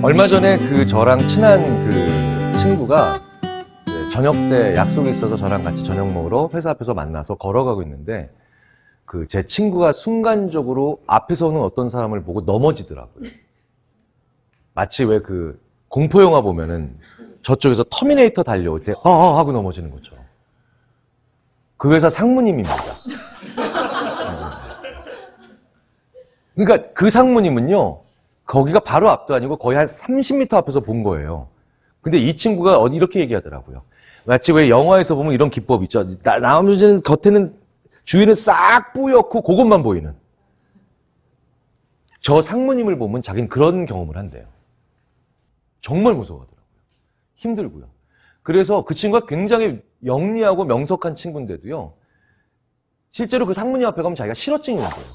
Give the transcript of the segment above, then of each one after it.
얼마 전에 저랑 친한 친구가 저녁 때 약속이 있어서 저랑 같이 저녁 먹으러 회사 앞에서 만나서 걸어가고 있는데 제 친구가 순간적으로 앞에서 오는 어떤 사람을 보고 넘어지더라고요. 마치 왜 공포 영화 보면은 저쪽에서 터미네이터 달려올 때 하고 넘어지는 것처럼. 그 회사 상무님입니다. 그러니까 그 상무님은요, 거기가 바로 앞도 아니고 거의 한 30m 앞에서 본 거예요. 근데 이 친구가 이렇게 얘기하더라고요. 마치 왜 영화에서 보면 이런 기법 있죠. 나오면 겉에는, 주위는 싹 뿌옇고 그것만 보이는. 저 상무님을 보면 자기는 그런 경험을 한대요. 정말 무서워하더라고요. 힘들고요. 그래서 그 친구가 굉장히 영리하고 명석한 친구인데도요, 실제로 그 상무님 앞에 가면 자기가 실어증이 온대요.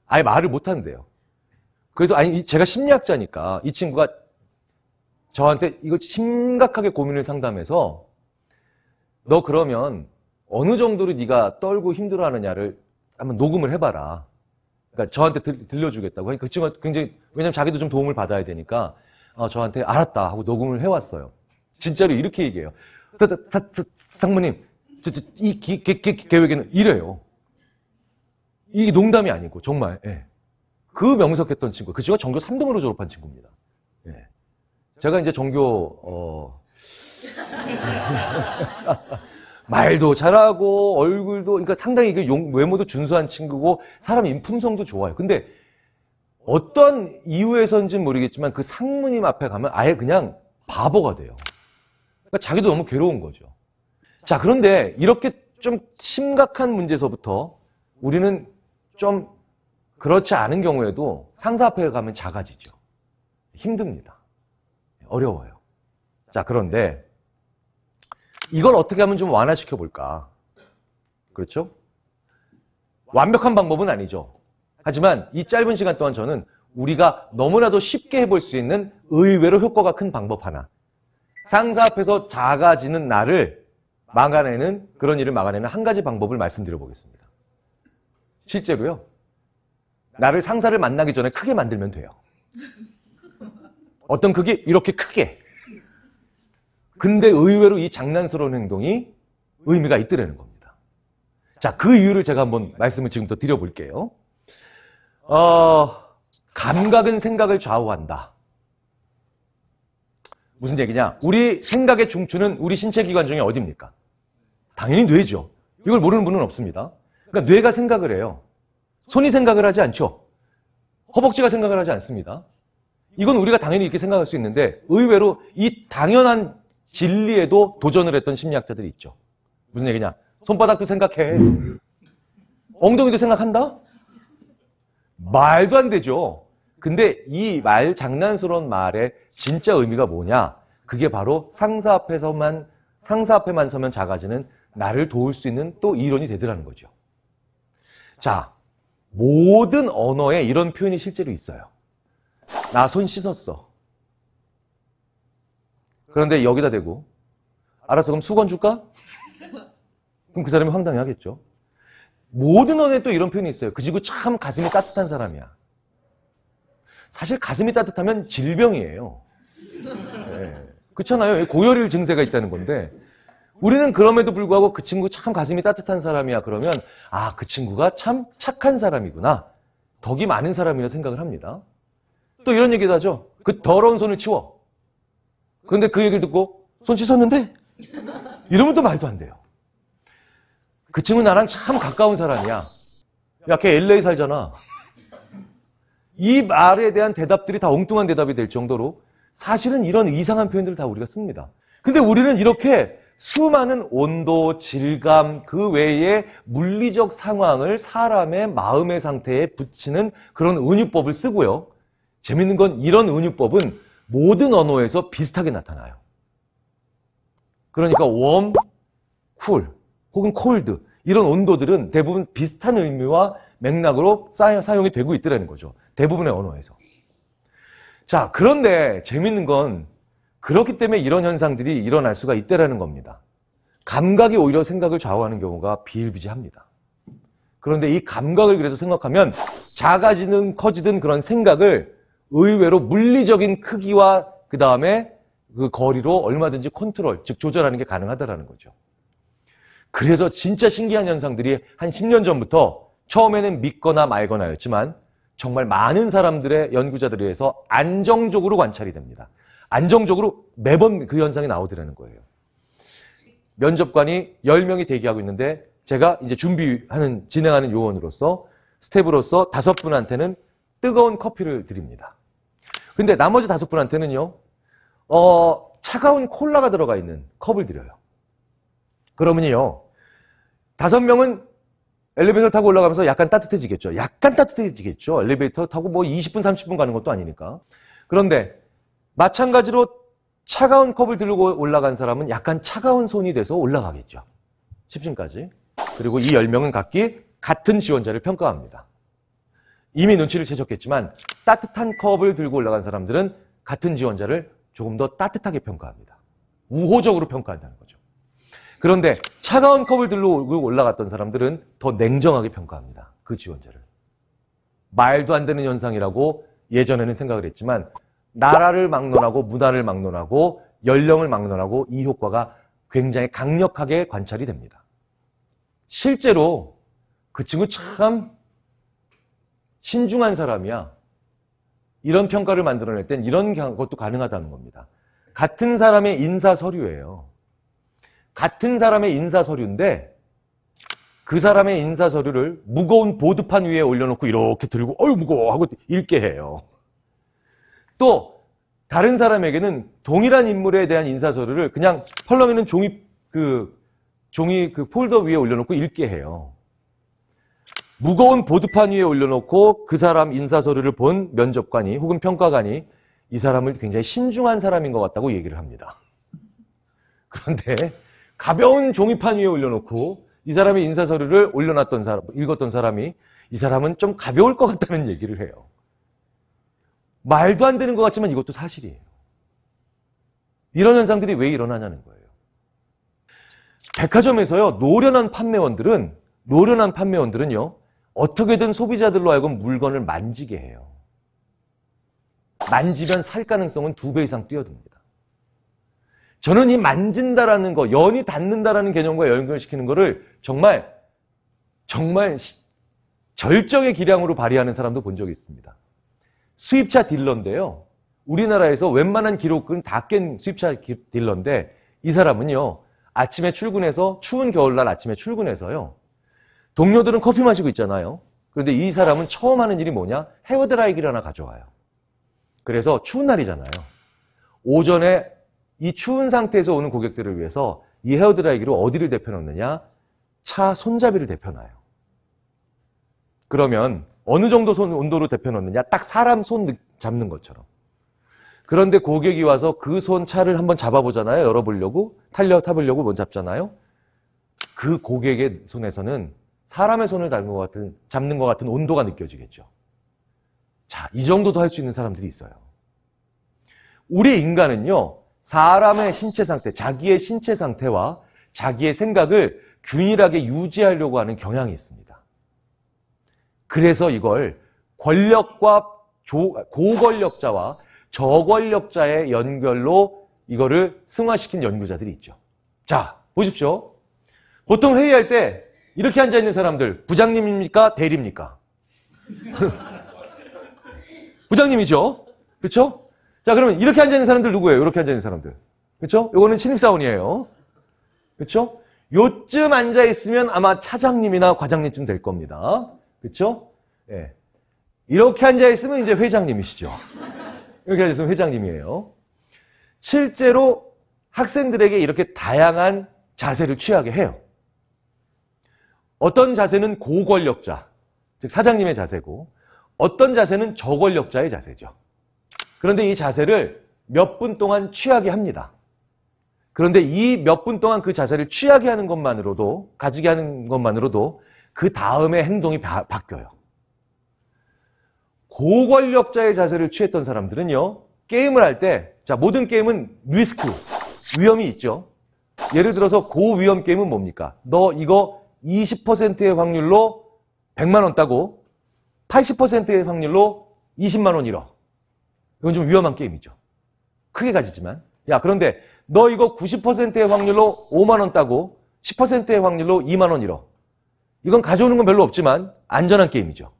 아예 말을 못 한대요. 그래서 제가 심리학자니까 이 친구가 저한테 이거 심각하게 고민을 상담해서 너 그러면 어느 정도로 네가 떨고 힘들어하느냐를 한번 녹음을 해봐라. 그러니까 저한테 들려주겠다고 하니까 그 친구가 굉장히, 왜냐면 자기도 좀 도움을 받아야 되니까 저한테 알았다 하고 녹음을 해왔어요. 진짜로 이렇게 얘기해요. 상무님, 이 계획에는 이래요. 이게 농담이 아니고 정말. 예. 그 명석했던 친구, 그 친구가 전교 3등으로 졸업한 친구입니다. 예. 제가 이제 전교 말도 잘하고 얼굴도, 그러니까 상당히 외모도 준수한 친구고 사람 인품성도 좋아요. 근데 어떤 이유에서인지는 모르겠지만 그 상무님 앞에 가면 아예 그냥 바보가 돼요. 그러니까 자기도 너무 괴로운 거죠. 자, 그런데 이렇게 좀 심각한 문제에서부터 우리는 좀 그렇지 않은 경우에도 상사 앞에 가면 작아지죠. 힘듭니다. 어려워요. 자, 그런데 이걸 어떻게 하면 좀 완화시켜 볼까? 그렇죠? 완벽한 방법은 아니죠. 하지만 이 짧은 시간 동안 저는 우리가 너무나도 쉽게 해볼 수 있는 의외로 효과가 큰 방법 하나. 상사 앞에서 작아지는 나를 막아내는, 그런 일을 막아내는 한 가지 방법을 말씀드려 보겠습니다. 실제로요. 상사를 만나기 전에 크게 만들면 돼요. 어떤 크기? 이렇게 크게. 근데 의외로 이 장난스러운 행동이 의미가 있더라는 겁니다. 자, 그 이유를 제가 한번 말씀을 지금부터 드려볼게요. 감각은 생각을 좌우한다. 무슨 얘기냐? 우리 생각의 중추는 우리 신체 기관 중에 어디입니까? 당연히 뇌죠. 이걸 모르는 분은 없습니다. 그러니까 뇌가 생각을 해요. 손이 생각을 하지 않죠. 허벅지가 생각을 하지 않습니다. 이건 우리가 당연히 이렇게 생각할 수 있는데 의외로 이 당연한 진리에도 도전을 했던 심리학자들이 있죠. 무슨 얘기냐? 손바닥도 생각해. 엉덩이도 생각한다? 말도 안 되죠. 근데 이 장난스러운 말의 진짜 의미가 뭐냐? 그게 바로 상사 앞에만 서면 작아지는 나를 도울 수 있는 또 이론이 되더라는 거죠. 자, 모든 언어에 이런 표현이 실제로 있어요. 나 손 씻었어. 그런데 여기다 대고 알았어, 그럼 수건 줄까? 그럼 그 사람이 황당해하겠죠. 모든 언어에 또 이런 표현이 있어요. 그 친구 참 가슴이 따뜻한 사람이야. 사실 가슴이 따뜻하면 질병이에요. 네. 그렇잖아요. 고열일 증세가 있다는 건데 우리는 그럼에도 불구하고 그 친구 참 가슴이 따뜻한 사람이야 그러면 그 친구가 참 착한 사람이구나. 덕이 많은 사람이라 생각을 합니다. 또 이런 얘기도 하죠. 그 더러운 손을 치워. 그런데 그 얘기를 듣고 손 씻었는데? 이러면 또 말도 안 돼요. 그 친구 나랑 참 가까운 사람이야. 야, 걔 LA 살잖아. 이 말에 대한 대답들이 다 엉뚱한 대답이 될 정도로 사실은 이런 이상한 표현들을 다 우리가 씁니다. 근데 우리는 이렇게 수많은 온도, 질감, 그 외에 물리적 상황을 사람의 마음의 상태에 붙이는 그런 은유법을 쓰고요. 재밌는 건 이런 은유법은 모든 언어에서 비슷하게 나타나요. 그러니까 웜, 쿨, 혹은 콜드 이런 온도들은 대부분 비슷한 의미와 맥락으로 사용이 되고 있더라는 거죠. 대부분의 언어에서. 자, 그런데 재밌는 건 그렇기 때문에 이런 현상들이 일어날 수가 있다라는 겁니다. 감각이 오히려 생각을 좌우하는 경우가 비일비재합니다. 그런데 이 감각을 그래서 생각하면 작아지든 커지든 그런 생각을 의외로 물리적인 크기와 그 다음에 그 거리로 얼마든지 컨트롤, 즉 조절하는 게 가능하다라는 거죠. 그래서 진짜 신기한 현상들이 한 10년 전부터 처음에는 믿거나 말거나였지만 정말 많은 사람들의 연구자들에 의해서 안정적으로 관찰이 됩니다. 안정적으로 매번 그 현상이 나오더라는 거예요. 면접관이 10명이 대기하고 있는데 제가 이제 진행하는 요원으로서 스텝으로서 5분한테는 뜨거운 커피를 드립니다. 근데 나머지 5분한테는요, 차가운 콜라가 들어가 있는 컵을 드려요. 그러면요, 5명은 엘리베이터 타고 올라가면서 약간 따뜻해지겠죠. 약간 따뜻해지겠죠. 엘리베이터 타고 뭐 20분, 30분 가는 것도 아니니까. 그런데 마찬가지로 차가운 컵을 들고 올라간 사람은 약간 차가운 손이 돼서 올라가겠죠. 10층까지. 그리고 이 10명은 각기 같은 지원자를 평가합니다. 이미 눈치를 채셨겠지만 따뜻한 컵을 들고 올라간 사람들은 같은 지원자를 조금 더 따뜻하게 평가합니다. 우호적으로 평가한다는 거죠. 그런데 차가운 컵을 들고 올라갔던 사람들은 더 냉정하게 평가합니다. 그 지원자를. 말도 안 되는 현상이라고 예전에는 생각을 했지만 나라를 막론하고 문화를 막론하고 연령을 막론하고 이 효과가 굉장히 강력하게 관찰이 됩니다. 실제로 그 친구 참 신중한 사람이야. 이런 평가를 만들어낼 땐 이런 것도 가능하다는 겁니다. 같은 사람의 인사 서류예요. 같은 사람의 인사 서류인데 그 사람의 인사 서류를 무거운 보드판 위에 올려놓고 이렇게 들고 어휴 무거워 하고 읽게 해요. 또 다른 사람에게는 동일한 인물에 대한 인사 서류를 그냥 펄렁이는 종이 폴더 위에 올려놓고 읽게 해요. 무거운 보드판 위에 올려놓고 그 사람 인사 서류를 본 면접관이 혹은 평가관이 이 사람을 굉장히 신중한 사람인 것 같다고 얘기를 합니다. 그런데 가벼운 종이판 위에 올려놓고 이 사람의 인사 서류를 읽었던 사람이 이 사람은 좀 가벼울 것 같다는 얘기를 해요. 말도 안 되는 것 같지만 이것도 사실이에요. 이런 현상들이 왜 일어나냐는 거예요. 백화점에서요, 노련한 판매원들은요, 어떻게든 소비자들로 하여금 물건을 만지게 해요. 만지면 살 가능성은 2배 이상 뛰어듭니다. 저는 이 만진다라는 거, 연이 닿는다라는 개념과 연결시키는 거를 정말 절정의 기량으로 발휘하는 사람도 본 적이 있습니다. 수입차 딜러인데요. 우리나라에서 웬만한 기록은 다 깬 수입차 딜러인데 이 사람은요. 아침에 출근해서 추운 겨울날 아침에 출근해서요. 동료들은 커피 마시고 있잖아요. 그런데 이 사람은 처음 하는 일이 뭐냐? 헤어드라이기를 하나 가져와요. 그래서 추운 날이잖아요. 오전에 이 추운 상태에서 오는 고객들을 위해서 이 헤어드라이기로 어디를 데펴놓느냐? 차 손잡이를 데펴놔요. 그러면 어느 정도 온도로 데펴놓느냐? 딱 사람 손 잡는 것처럼. 그런데 고객이 와서 그 손 차를 한번 잡아보잖아요. 열어보려고, 타보려고 못 잡잖아요. 그 고객의 손에서는 사람의 손을 잡는 것 같은 온도가 느껴지겠죠. 자, 이 정도도 할 수 있는 사람들이 있어요. 우리 인간은요, 사람의 신체 상태, 자기의 신체 상태와 자기의 생각을 균일하게 유지하려고 하는 경향이 있습니다. 그래서 이걸 권력과 고권력자와 저권력자의 연결로 이거를 승화시킨 연구자들이 있죠. 자, 보십시오. 보통 회의할 때 이렇게 앉아있는 사람들, 부장님입니까? 대리입니까? 부장님이죠? 그렇죠? 자, 그러면 이렇게 앉아있는 사람들 누구예요? 이렇게 앉아있는 사람들. 그렇죠? 요거는 신입사원이에요. 그렇죠? 요쯤 앉아있으면 아마 차장님이나 과장님쯤 될 겁니다. 그렇죠? 예. 이렇게 앉아있으면 이제 회장님이시죠. 이렇게 앉아있으면 회장님이에요. 실제로 학생들에게 이렇게 다양한 자세를 취하게 해요. 어떤 자세는 고권력자, 즉 사장님의 자세고 어떤 자세는 저권력자의 자세죠. 그런데 이 자세를 몇 분 동안 취하게 합니다. 그런데 이 몇 분 동안 그 자세를 취하게 하는 것만으로도, 가지게 하는 것만으로도 그 다음에 행동이 바뀌어요. 고권력자의 자세를 취했던 사람들은요, 게임을 할 때, 자, 모든 게임은 리스크, 위험이 있죠. 예를 들어서 고위험 게임은 뭡니까? 너 이거 20%의 확률로 100만 원 따고 80%의 확률로 20만 원 잃어. 이건 좀 위험한 게임이죠. 크게 가지지만. 야, 그런데 너 이거 90%의 확률로 5만 원 따고 10%의 확률로 2만 원 잃어. 이건 가져오는 건 별로 없지만 안전한 게임이죠.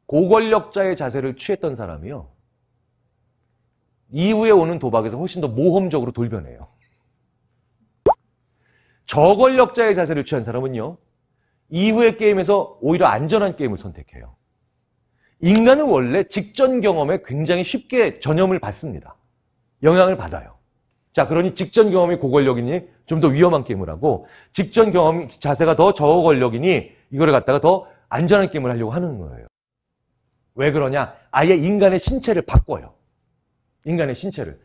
고권력자의 자세를 취했던 사람이요. 이후에 오는 도박에서 훨씬 더 모험적으로 돌변해요. 저권력자의 자세를 취한 사람은요. 이후의 게임에서 오히려 안전한 게임을 선택해요. 인간은 원래 직전 경험에 굉장히 쉽게 전염을 받습니다. 영향을 받아요. 자, 그러니 직전 경험이 고권력이니 좀 더 위험한 게임을 하고 직전 경험 자세가 더 저권력이니 이거를 갖다가 더 안전한 게임을 하려고 하는 거예요. 왜 그러냐? 아예 인간의 신체를 바꿔요. 인간의 신체를.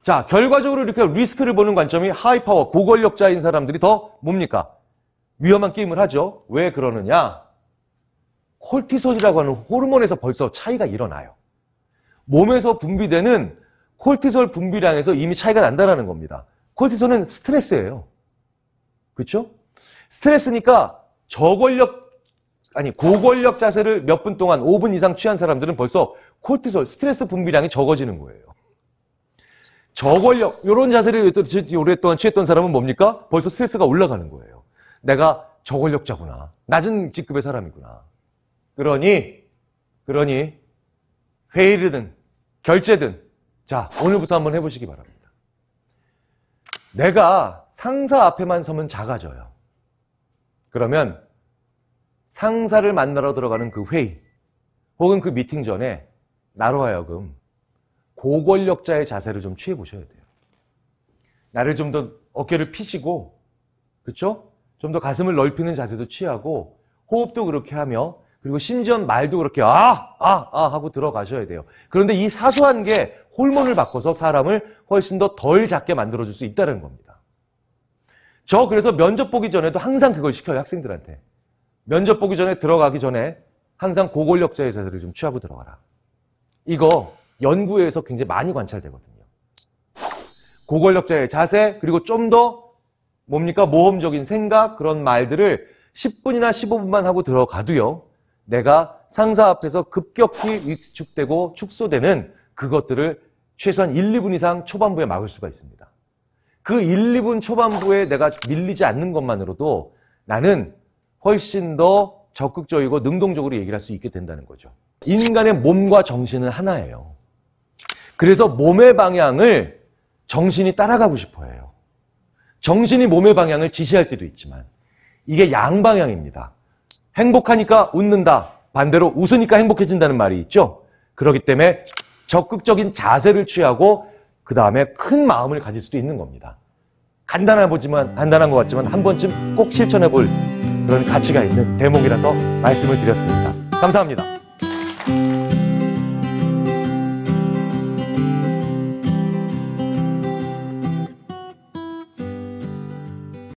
자, 결과적으로 이렇게 리스크를 보는 관점이 하이파워, 고권력자인 사람들이 더 뭡니까? 위험한 게임을 하죠. 왜 그러느냐? 콜티솔이라고 하는 호르몬에서 벌써 차이가 일어나요. 몸에서 분비되는 콜티솔 분비량에서 이미 차이가 난다는 겁니다. 콜티솔은 스트레스예요. 그렇죠? 스트레스니까 고권력 자세를 몇 분 동안 5분 이상 취한 사람들은 벌써 콜티솔, 스트레스 분비량이 적어지는 거예요. 저권력, 이런 자세를 오랫동안 취했던 사람은 뭡니까? 벌써 스트레스가 올라가는 거예요. 내가 저권력자구나. 낮은 직급의 사람이구나. 그러니 회의든 결제든 자, 오늘부터 한번 해보시기 바랍니다. 내가 상사 앞에만 서면 작아져요. 그러면 상사를 만나러 들어가는 그 회의 혹은 그 미팅 전에 나로 하여금 고권력자의 자세를 좀 취해보셔야 돼요. 나를 좀 더 어깨를 펴시고, 그렇죠? 좀 더 가슴을 넓히는 자세도 취하고 호흡도 그렇게 하며 그리고 심지어 말도 그렇게 하고 들어가셔야 돼요. 그런데 이 사소한 게 호르몬을 바꿔서 사람을 훨씬 더 덜 작게 만들어줄 수 있다는 겁니다. 저 그래서 면접 보기 전에도 항상 그걸 시켜요, 학생들한테. 면접 보기 전에 들어가기 전에 항상 고권력자의 자세를 좀 취하고 들어가라. 이거 연구에서 굉장히 많이 관찰되거든요. 고권력자의 자세, 그리고 좀 더 뭡니까? 모험적인 생각, 그런 말들을 10분이나 15분만 하고 들어가도요. 내가 상사 앞에서 급격히 위축되고 축소되는 그것들을 최소한 1, 2분 이상 초반부에 막을 수가 있습니다. 그 1, 2분 초반부에 내가 밀리지 않는 것만으로도 나는 훨씬 더 적극적이고 능동적으로 얘기를 할 수 있게 된다는 거죠. 인간의 몸과 정신은 하나예요. 그래서 몸의 방향을 정신이 따라가고 싶어 해요. 정신이 몸의 방향을 지시할 때도 있지만 이게 양방향입니다. 행복하니까 웃는다. 반대로 웃으니까 행복해진다는 말이 있죠. 그렇기 때문에 적극적인 자세를 취하고 그 다음에 큰 마음을 가질 수도 있는 겁니다. 간단한 것 같지만 한 번쯤 꼭 실천해 볼 그런 가치가 있는 대목이라서 말씀을 드렸습니다. 감사합니다.